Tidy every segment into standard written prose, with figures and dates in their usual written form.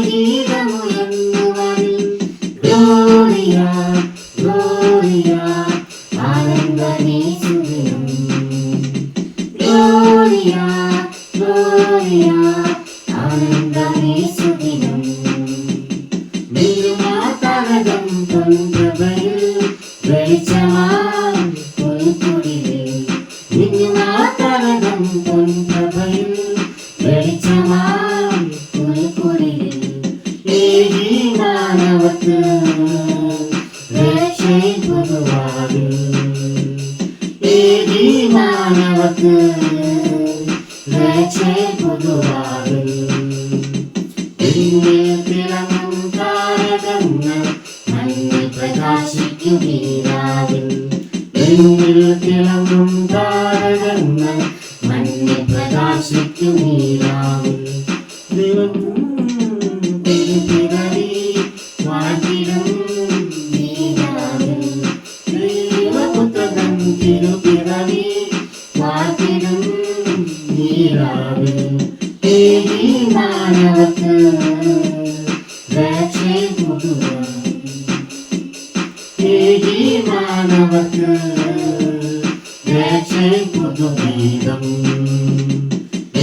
ഗീതമുയർന്നുവരിൽ Gloria Gloria ആനന്ദമേശുവിനും Gloria Gloria ആനന്ദമേശുവിനും താരകം പൊൻപ്രഭയിൽ വെളിച്ചമായി പുൽക്കുടിലിൽ താരകം പൊൻപ്രഭയിൽ വെളിച്ചമായി പുൽക്കുടിലിൽ ഏകി മാനവർക്ക് രക്ഷ പൊതുവാതിൽ ഏകി മാനവർക്ക് രക്ഷ പൊതുവാതിൽ തിളങ്ങും താരകങ്ങൾ മഞ്ഞിൽ പ്രകാശിക്കുമീരാവിൽ തിളങ്ങും താരകങ്ങൾ മഞ്ഞിൽ പ്രകാശിക്കുമീരാവിൽ തിരുപ്പിറവി വാഴ്ത്തിടും നീരാവിൽ ദൈവപുത്രൻ തിരുപ്പിറവി വാഴ്ത്തിടും നീരാവിൽ ഏകി മാനവർക്ക് രക്ഷ പൊതുവായി ഏകി മാനവർക്ക് രക്ഷ പൊതുഗീതം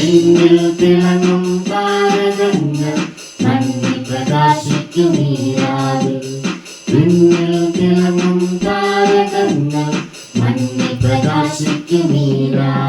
എന്നിൽ തിളങ്ങും താരകങ്ങൾ മഞ്ഞിൽ പ്രകാശിക്കുമീരാവിൽ എന്നിൽ തിളങ്ങും താരകങ്ങൾ മഞ്ഞിൽ പ്രകാശിക്കുമീരാവിൽ